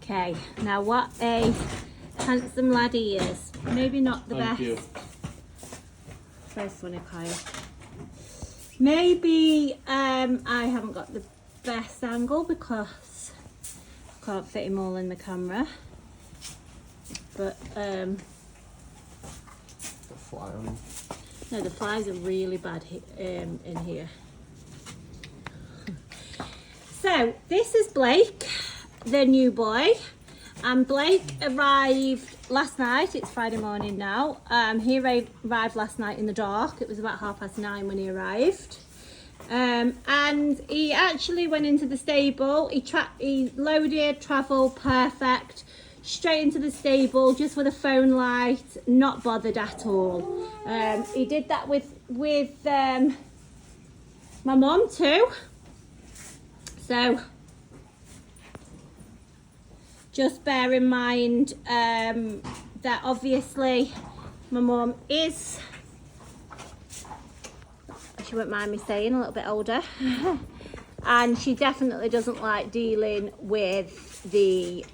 Okay, now what a handsome lad he is. Maybe not the Thank best. you. Very funny, Kyle. Maybe I haven't got the best angle because I can't fit him all in the camera. But The fly on him. no, the flies are really bad in here. So this is Blake, the new boy, and Blake arrived last night. It's Friday morning now. He arrived last night in the dark. It was about 9:30 when he arrived, and he actually went into the stable. He loaded, travel perfect, straight into the stable just with a phone light, not bothered at all. He did that with my mum too. So just bear in mind that obviously my mum is, she won't mind me saying, a little bit older. And she definitely doesn't like dealing with the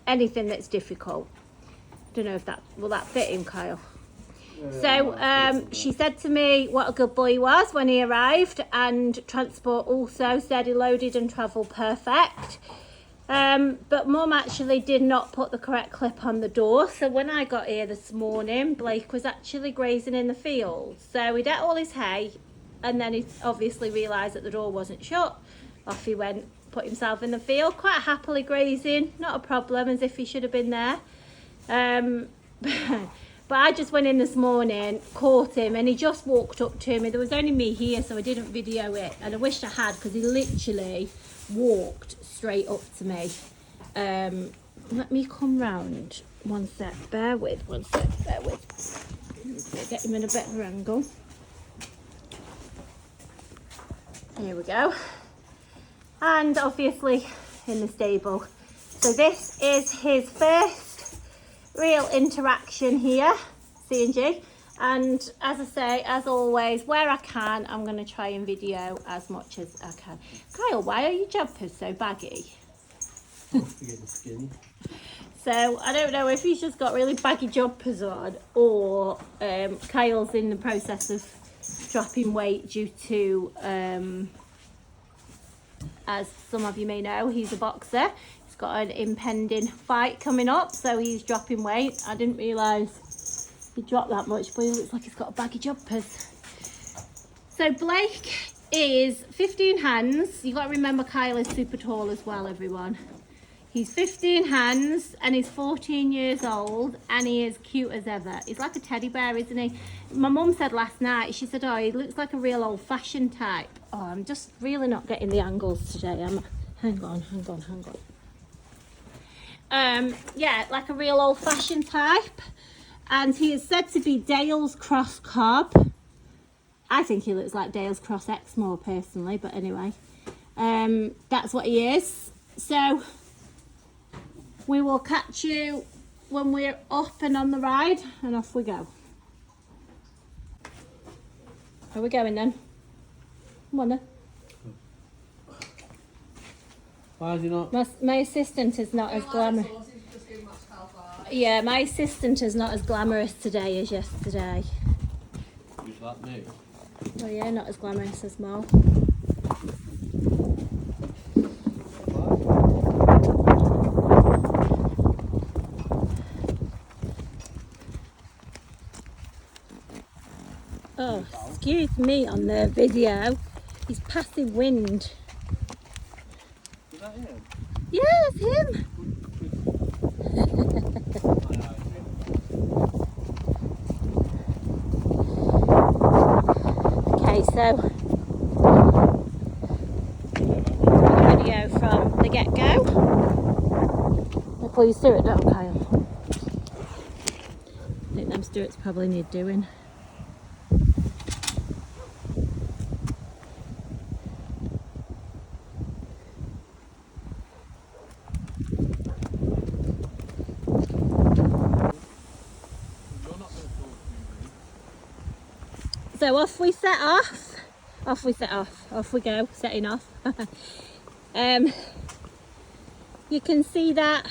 anything that's difficult. Don't know if that will fit in, Kyle. So she said to me what a good boy he was when he arrived, and transport also said he loaded and travelled perfect. But Mum actually did not put the correct clip on the door. So when I got here this morning, Blake was actually grazing in the field. So he'd ate all his hay, and then he obviously realised that the door wasn't shut. Off he went, put himself in the field, quite happily grazing, not a problem, as if he should have been there. But I just went in this morning, caught him, and he just walked up to me. There was only me here, so I didn't video it, and I wished I had, because he literally walked straight up to me. Let me come round one sec, bear with. Get him in a better angle. Here we go. And obviously in the stable. So this is his first real interaction here, CnG. And as I say, as always, where I can, I'm going to try and video as much as I can. Kyle, why are your jumpers so baggy? Getting skinny. So I don't know if he's just got really baggy jumpers on, or Kyle's in the process of dropping weight due to, as some of you may know, he's a boxer. He's got an impending fight coming up, so he's dropping weight. I didn't realise he dropped that much, but he looks like he's got baggy jumpers. So Blake is 15 hands. You've got to remember Kyle is super tall as well, everyone. He's 15 hands and he's 14 years old, and he is cute as ever. He's like a teddy bear, isn't he? My mum said last night, she said, oh, he looks like a real old-fashioned type. Oh, I'm just really not getting the angles today. Hang on. Yeah, like a real old-fashioned type. And he is said to be Dales X Cob. I think he looks like Dales X more personally, but anyway. That's what he is. So we will catch you when we're up and on the ride, and off we go. Are we going then? Come on then. Why is he not? My assistant is not as glamorous. Yeah, my assistant is not as glamorous today as yesterday. Who's that, me? Well, yeah, not as glamorous as Mo. Oh, excuse me on the video. He's passing wind. Is that him? Yeah, it's him. Okay, so video from the get-go. Hopefully you steer it down, Kyle. I think them stirrups probably need doing. So off we set off. Off we go, setting off. you can see that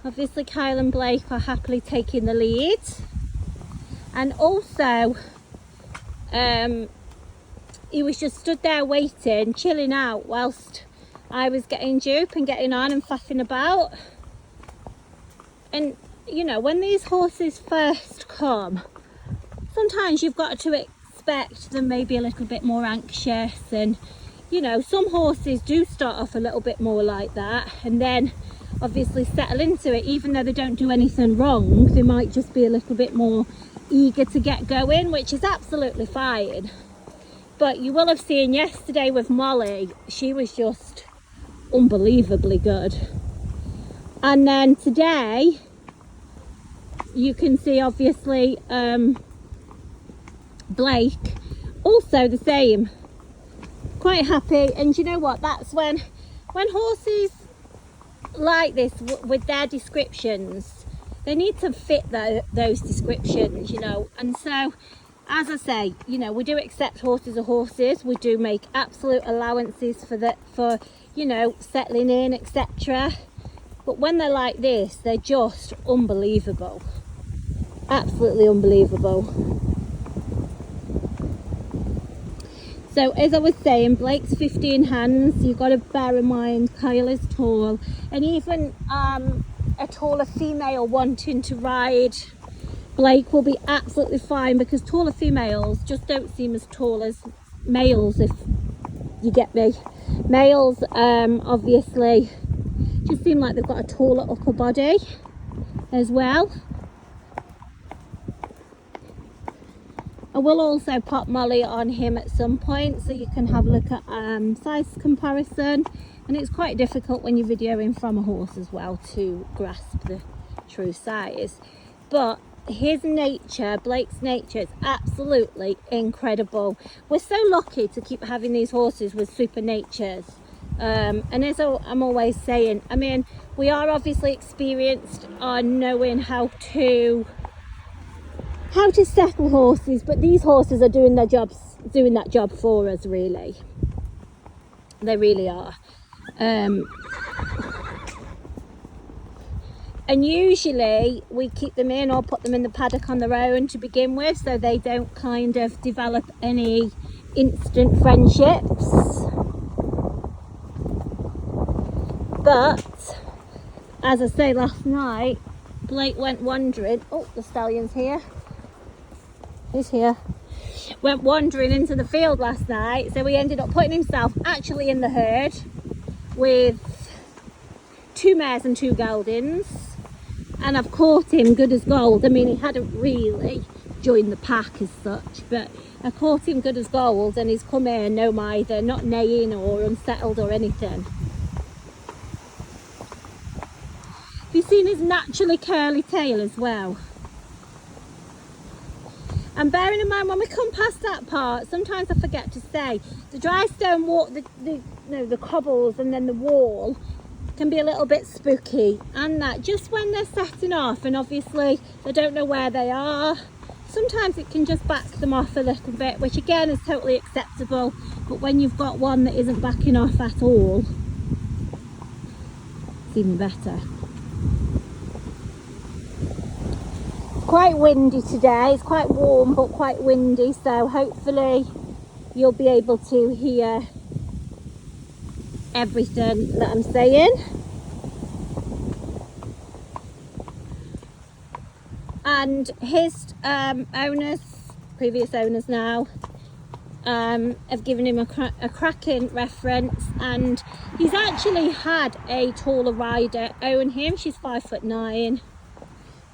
obviously Kyle and Blake are happily taking the lead, and also he was just stood there waiting, chilling out whilst I was getting dupe and getting on and faffing about. And you know, when these horses first come, sometimes you've got to expect them maybe a little bit more anxious, and you know, some horses do start off a little bit more like that and then obviously settle into it. Even though they don't do anything wrong, they might just be a little bit more eager to get going, which is absolutely fine. But you will have seen yesterday with Molly, she was just unbelievably good. And then today you can see obviously Blake also the same, quite happy. And you know what, that's when horses like this with their descriptions, they need to fit those descriptions, you know. And so, as I say, you know, we do accept horses are horses, we do make absolute allowances for you know, settling in, etc. But when they're like this, they're just unbelievable, absolutely unbelievable. So as I was saying, Blake's 15 hands. You've got to bear in mind Kyle is tall, and even a taller female wanting to ride Blake will be absolutely fine, because taller females just don't seem as tall as males, if you get me. Males obviously just seem like they've got a taller upper body as well. I will also pop Molly on him at some point so you can have a look at size comparison, and it's quite difficult when you're videoing from a horse as well to grasp the true size. But his nature, Blake's nature, is absolutely incredible. We're so lucky to keep having these horses with super natures. And as I'm always saying, I mean, we are obviously experienced on knowing how to settle horses, but these horses are doing that job for us, really. They really are. And usually we keep them in or put them in the paddock on their own to begin with, so they don't kind of develop any instant friendships. But as I say, last night Blake went wandering. Oh, the stallion's here. He's here. Went wandering into the field last night, so he ended up putting himself actually in the herd with 2 mares and 2 geldings. And I've caught him good as gold. I mean, he hadn't really joined the pack as such, but I caught him good as gold, and he's come in no mither, not neighing or unsettled or anything. Have you seen his naturally curly tail as well? And bearing in mind, when we come past that part, sometimes I forget to say, the dry stone wall, the cobbles and then the wall can be a little bit spooky, and that just when they're setting off and obviously they don't know where they are, sometimes it can just back them off a little bit, which again is totally acceptable. But when you've got one that isn't backing off at all, it's even better. Quite windy today. It's quite warm but quite windy, so hopefully you'll be able to hear everything that I'm saying. And his owners, previous owners now, have given him a cracking reference, and he's actually had a taller rider own him. She's 5'9".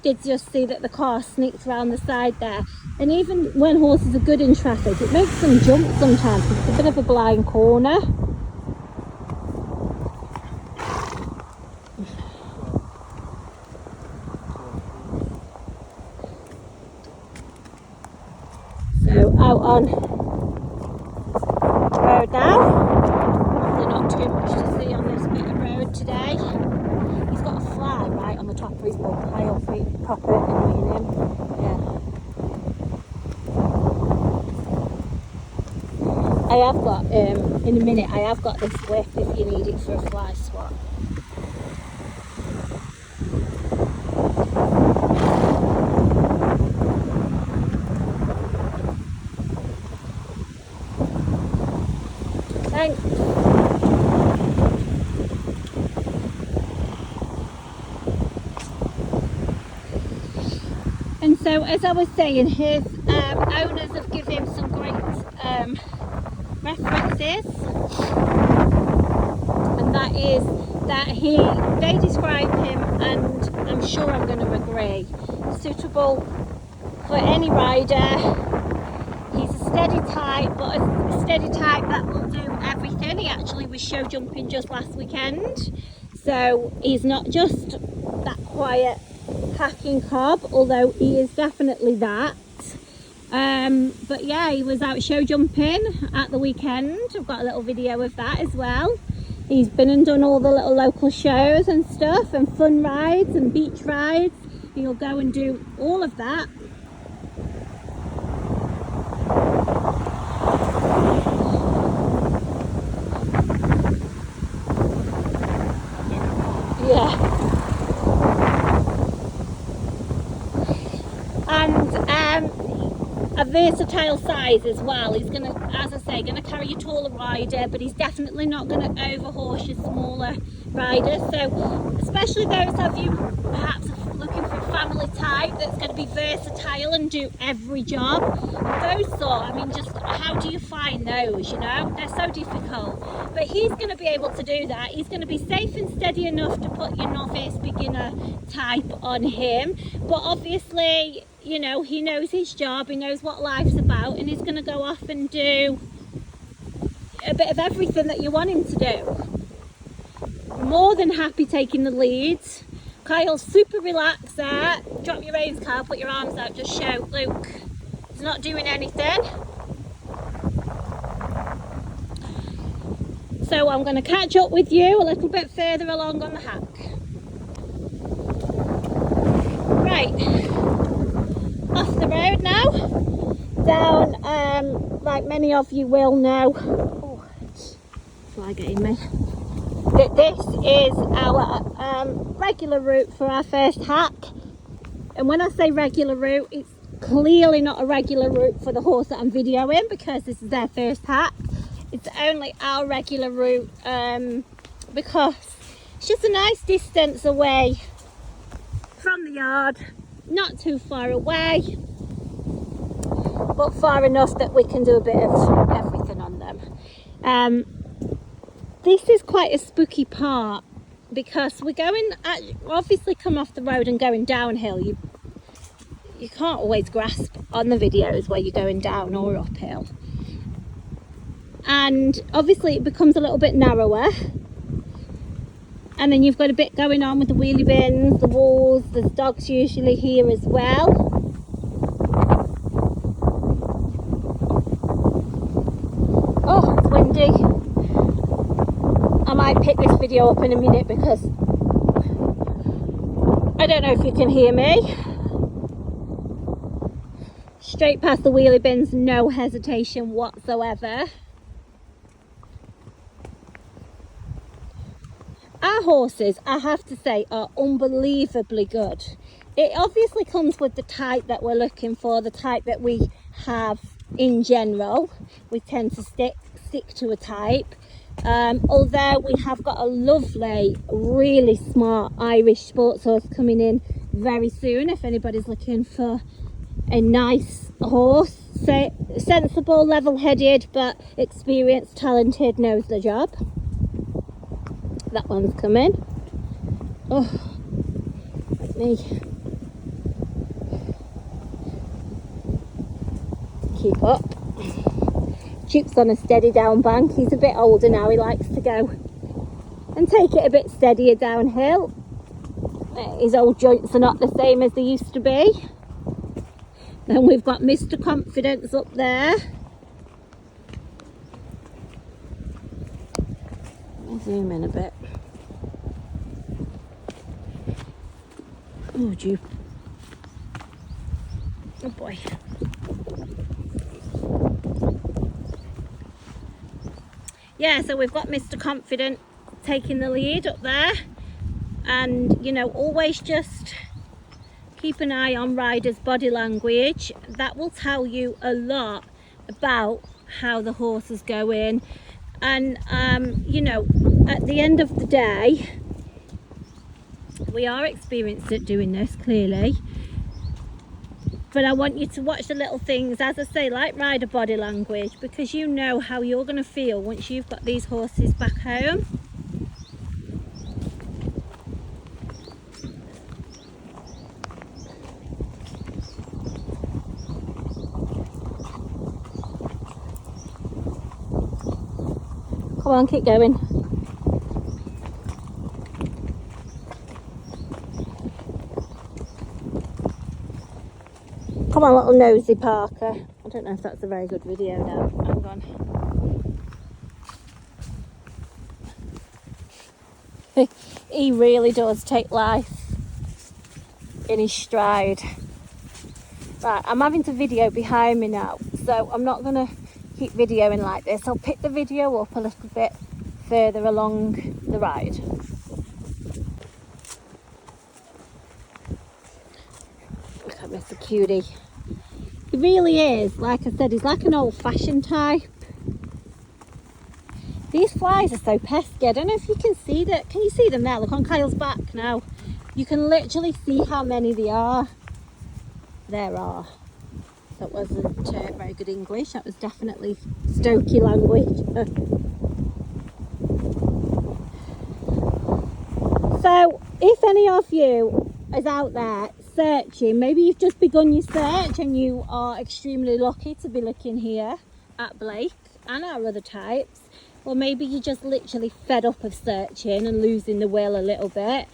Did just see that the car sneaked around the side there, and even when horses are good in traffic, it makes them jump sometimes. It's a bit of a blind corner. So out on the road now. There's not too much to see on this bit of road today. He's got a fly right on the top of his bull pile, so it's proper annoying him. Yeah. I have got in a minute. I have got this whip if you need it for a fly swat. Thanks. And so, as I was saying, his owners have given him some great references, and that is that they describe him, and I'm sure I'm going to agree, suitable for any rider. He's a steady type, but a steady type that will do everything. He actually was show jumping just last weekend, so he's not just that quiet packing cob, although he is definitely that. But yeah, he was out show jumping at the weekend. I've got a little video of that as well. He's been and done all the little local shows and stuff, and fun rides and beach rides. He'll go and do all of that. Yeah. And a versatile size as well. He's gonna, as I say, gonna carry a taller rider, but he's definitely not gonna overhorse your smaller riders. So especially those of you perhaps looking for a family type that's going to be versatile and do every job, those sort, I mean, just how do you find those? You know, they're so difficult, but he's going to be able to do that. He's going to be safe and steady enough to put your novice beginner type on him, but obviously, you know, he knows his job, he knows what life's about, and he's going to go off and do a bit of everything that you want him to do. More than happy taking the leads. Kyle's super relaxed there. Drop your reins, Kyle, put your arms out, just shout, Luke. He's not doing anything. So I'm going to catch up with you a little bit further along on the hack. Right, off the road now, down, like many of you will know, oh, fly getting me, that this is our regular route for our first hack. And when I say regular route, it's clearly not a regular route for the horse that I'm videoing, because this is their first hack. It's only our regular route because it's just a nice distance away from the yard, not too far away, but far enough that we can do a bit of everything on them. This is quite a spooky part because we're going, obviously come off the road and going downhill. You can't always grasp on the videos where you're going down or uphill. And obviously it becomes a little bit narrower. And then you've got a bit going on with the wheelie bins, the walls, there's dogs usually here as well. Oh, it's windy. I might pick this video up in a minute because I don't know if you can hear me. Straight past the wheelie bins, no hesitation whatsoever. Our horses, I have to say, are unbelievably good. It obviously comes with the type that we're looking for, the type that we have in general. We tend to stick to a type. Although we have got a lovely, really smart Irish sports horse coming in very soon, if anybody's looking for a nice horse, sensible, level-headed, but experienced, talented, knows the job. That one's coming. Oh, me. Keep up. Chip's on a steady down bank. He's a bit older now. He likes to go and take it a bit steadier downhill. His old joints are not the same as they used to be. Then we've got Mr. Confidence up there. I'll zoom in a bit. Oh, gee. Oh boy. yeah, so we've got Mr. Confident taking the lead up there, and you know, always just keep an eye on riders' body language. That will tell you a lot about how the horse is going. And you know, at the end of the day, we are experienced at doing this, clearly, but I want you to watch the little things, as I say, like rider body language, because you know how you're going to feel once you've got these horses back home. Come on, keep going. Come on, little nosy Parker. I don't know if that's a very good video now. Hang on. He really does take life in his stride. Right, I'm having to video behind me now, so I'm not going to keep videoing like this. I'll pick the video up a little bit further along the ride. Look at Mr. Cutie. He really is, like I said, he's like an old-fashioned type. These flies are so pesky. I don't know if you can see that. Can you see them there? Look on Kyle's back now. You can literally see how many there are. There are. That wasn't very good English. That was definitely Stokey language. So, if any of you is out there searching, maybe you've just begun your search and you are extremely lucky to be looking here at Blake and our other types, or maybe you're just literally fed up of searching and losing the will a little bit,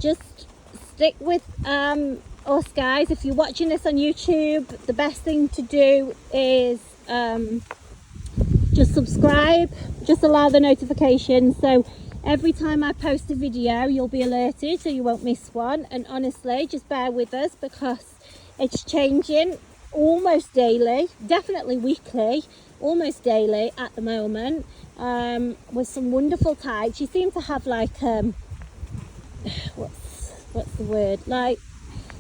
just stick with us guys. If you're watching this on YouTube, the best thing to do is just subscribe, just allow the notifications, so every time I post a video you'll be alerted, so you won't miss one. And honestly, just bear with us because it's changing almost daily, definitely weekly, almost daily at the moment, with some wonderful types. You seem to have like what's the word, like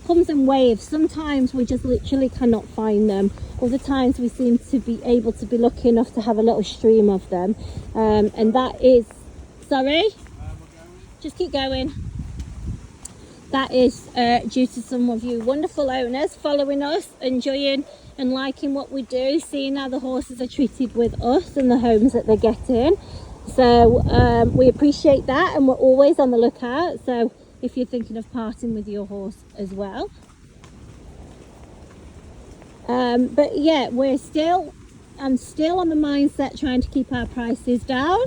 comes in waves. Sometimes we just literally cannot find them. Other times we seem to be able to be lucky enough to have a little stream of them, and that is, sorry, just keep going. That is due to some of you wonderful owners following us, enjoying and liking what we do, seeing how the horses are treated with us and the homes that they're getting. So we appreciate that, and we're always on the lookout. So if you're thinking of parting with your horse as well. But yeah, I'm still on the mindset trying to keep our prices down.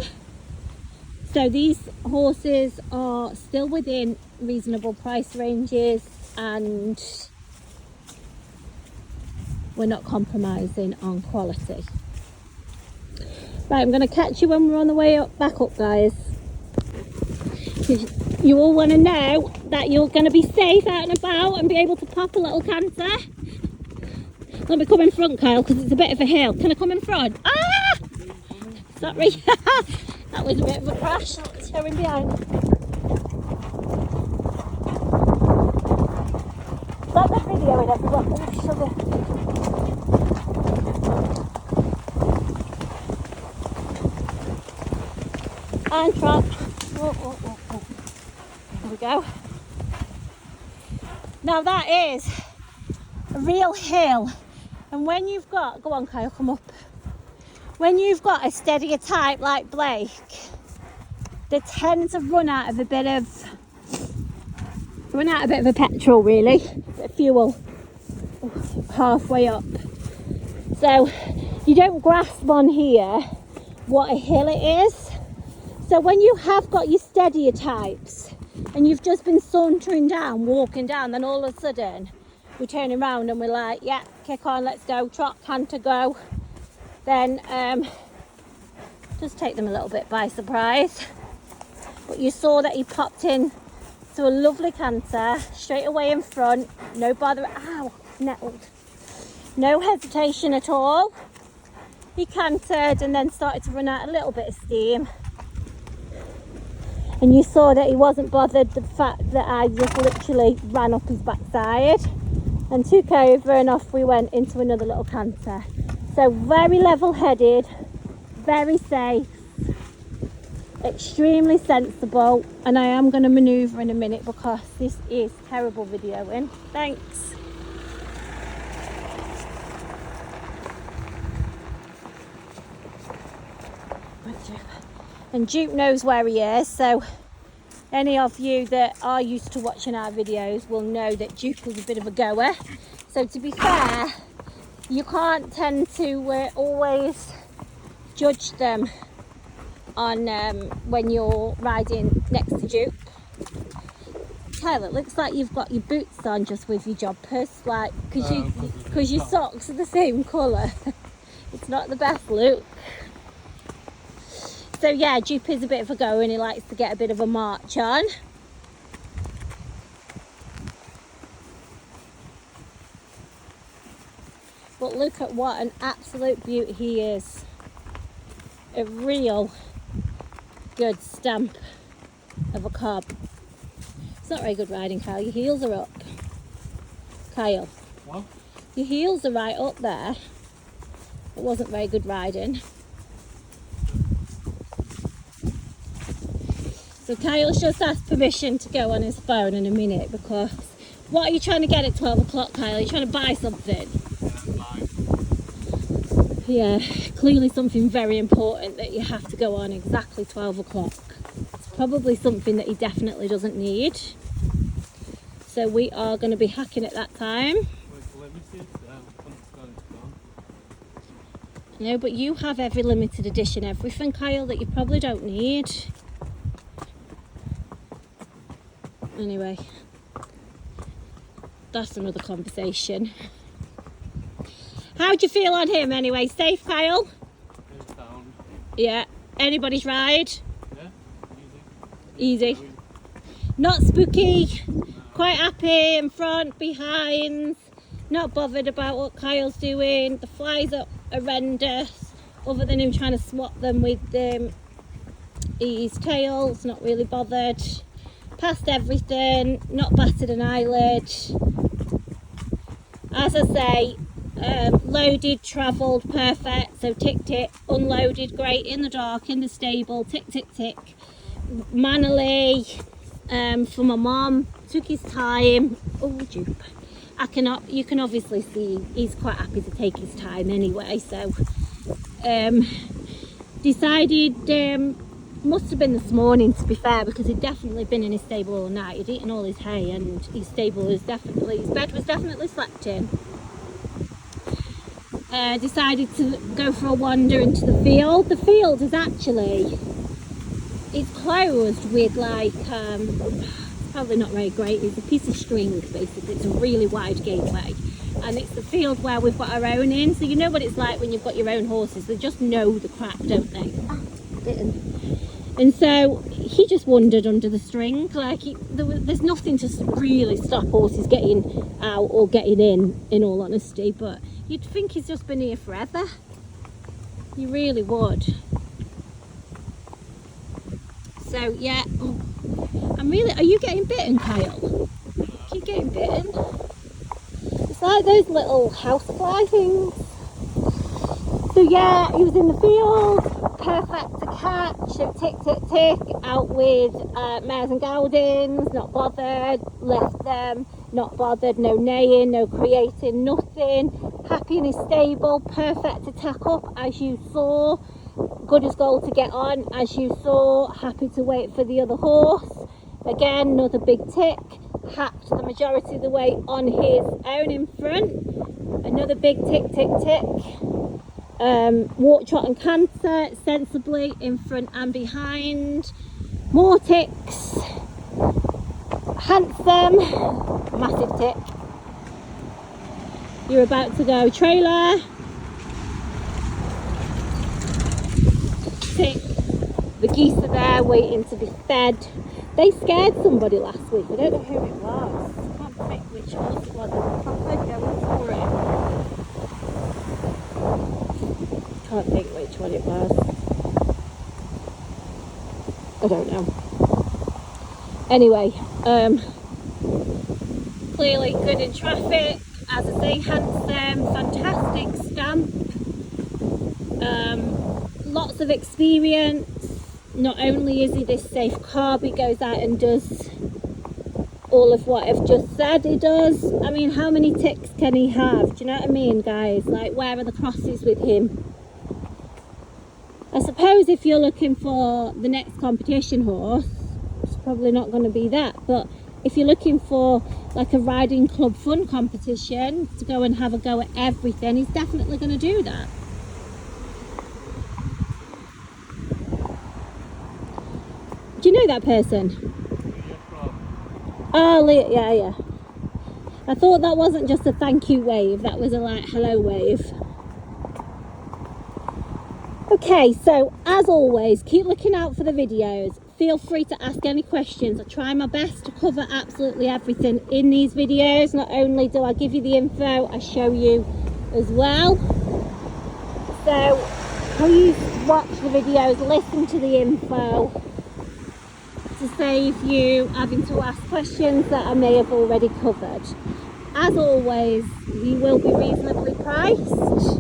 So these horses are still within reasonable price ranges, and we're not compromising on quality. Right, I'm going to catch you when we're on the way back up, guys. You all want to know that you're going to be safe out and about and be able to pop a little canter. Let me come in front, Kyle, because it's a bit of a hill. Can I come in front? Ah! Sorry. That was a bit of a crash. Let's go in behind. Stop the video in everyone. Oh, sugar. And trot. Oh. There we go. Now that is a real hill, and when you've got, go on Kyle, come up. When you've got a steadier type like Blake, they tend to run out of a bit of petrol, really, a bit of fuel halfway up. So you don't grasp on here what a hill it is. So when you have got your steadier types and you've just been sauntering down, walking down, then all of a sudden we're turning around and we're like, yeah, kick on, let's go, trot, canter, go. Then just take them a little bit by surprise. But you saw that he popped in to a lovely canter straight away in front, no bother, ow, nettled, no hesitation at all. he cantered and then started to run out a little bit of steam. And you saw that he wasn't bothered the fact that I just literally ran up his backside and took over, and off we went into another little canter. So very level-headed, very safe, extremely sensible, and I am going to manoeuvre in a minute because this is terrible videoing. Thanks. And Duke knows where he is, so any of you that are used to watching our videos will know that Duke was a bit of a goer. So to be fair, you can't tend to always judge them on when you're riding next to Duke. Kyle, it looks like you've got your boots on just with your jumpers, like because your socks are the same colour. It's not the best look. So yeah, Duke is a bit of a goer and he likes to get a bit of a march on. But look at what an absolute beauty he is. A real good stamp of a cob. It's not very good riding, Kyle. Your heels are up. Kyle. What? Your heels are right up there. It wasn't very good riding. So Kyle's just asked permission to go on his phone in a minute because what are you trying to get at 12 o'clock, Kyle? Are you trying to buy something? Yeah, clearly something very important that you have to go on exactly 12 o'clock. It's probably something that he definitely doesn't need. So we are going to be hacking at that time. No, but you have every limited edition everything, Kyle, that you probably don't need. Anyway, that's another conversation. How do you feel on him anyway? Safe, Kyle? Sound. Yeah. Anybody's ride? Yeah, Easy. Not spooky. Quite happy in front, behind. Not bothered about what Kyle's doing. The flies are horrendous. Other than him trying to swat them with his tails. Not really bothered. Past everything, not battered an eyelid. As I say, loaded, travelled, perfect. So tick tick, unloaded, great, in the dark, in the stable, tick tick tick. Mannerly, for my mum, took his time. Oh, Duke. You can obviously see he's quite happy to take his time anyway. So decided. Must have been this morning, to be fair, because he'd definitely been in his stable all night. He'd eaten all his hay and his bed was definitely slept in. Decided to go for a wander into the field. The field is actually, it's closed with like, it's probably not very great, it's a piece of string basically. It's a really wide gateway. And it's the field where we've got our own in. So you know what it's like when you've got your own horses. They just know the crack, don't they? And so he just wandered under the string. Like there's nothing to really stop horses getting out or getting in all honesty. But you'd think he's just been here forever. You really would. So yeah, are you getting bitten, Kyle? Keep getting bitten. It's like those little housefly things. So yeah, he was in the field, perfect to catch, so tick, tick, tick, out with mares and geldings, not bothered, left them, not bothered, no neighing, no creating, nothing, happy in his stable, perfect to tack up, as you saw, good as gold to get on, as you saw, happy to wait for the other horse, again, another big tick, hacked the majority of the way on his own in front, another big tick, tick, tick. Walk, trot and canter sensibly in front and behind. More ticks. Handsome. Massive tick. You're about to go trailer. Tick. The geese are there waiting to be fed. They scared somebody last week. I don't know who it was. I can't pick which horse it was. They were proper going for it. can't think which one it was. I don't know. Anyway, clearly good in traffic, as I say, handsome, fantastic stamp, lots of experience. Not only is he this safe cob, he goes out and does all of what I've just said he does. I mean, how many ticks can he have? Do you know what I mean, guys? Like, where are the crosses with him? I suppose if you're looking for the next competition horse, it's probably not going to be that. But if you're looking for like a riding club fun competition to go and have a go at everything, he's definitely going to do that. Do you know that person? Oh, yeah. I thought that wasn't just a thank you wave, that was a like hello wave. Okay, so as always, keep looking out for the videos. Feel free to ask any questions. I try my best to cover absolutely everything in these videos. Not only do I give you the info, I show you as well. So please watch the videos, listen to the info, to save you having to ask questions that I may have already covered. As always, you will be reasonably priced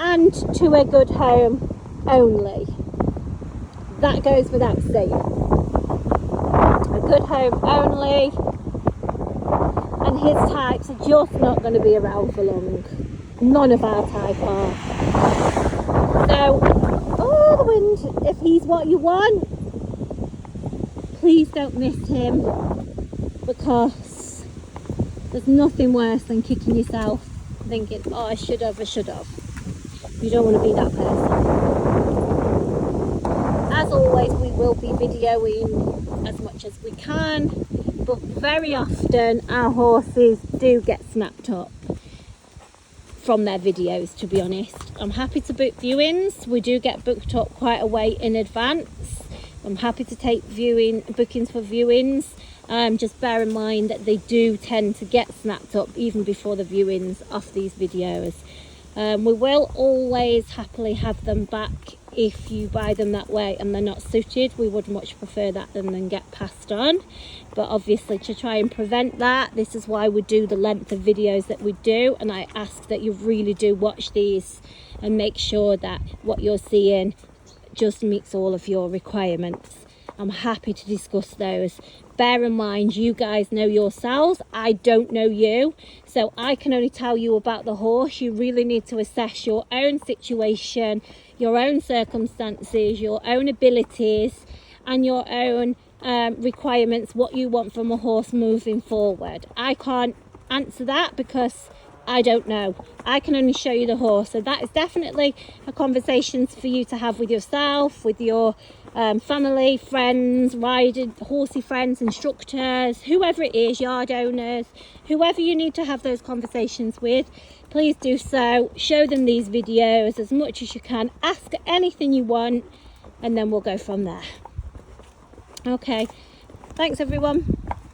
and to a good home only. That goes without saying. A good home only, and his types are just not going to be around for long. None of our type are. So, oh, the wind, if he's what you want, please don't miss him, because there's nothing worse than kicking yourself thinking, oh, I should have. You don't want to be that person. As always, we will be videoing as much as we can, but very often our horses do get snapped up from their videos, to be honest. I'm happy to book viewings. We do get booked up quite a way in advance. I'm happy to take bookings for viewings. Just bear in mind that they do tend to get snapped up even before the viewings off these videos. We will always happily have them back if you buy them that way and they're not suited. We would much prefer that than get passed on. But obviously, to try and prevent that, this is why we do the length of videos that we do, and I ask that you really do watch these and make sure that what you're seeing just meets all of your requirements. I'm happy to discuss those. Bear in mind, you guys know yourselves, I don't know you, so I can only tell you about the horse. You really need to assess your own situation, your own circumstances, your own abilities, and your own requirements, what you want from a horse moving forward. I can't answer that because I don't know. I can only show you the horse. So that is definitely a conversation for you to have with yourself, with your family, friends, horsey friends, instructors, whoever it is, yard owners, whoever you need to have those conversations with. Please do so. Show them these videos as much as you can. Ask anything you want, and then we'll go from there. Okay. Thanks, everyone.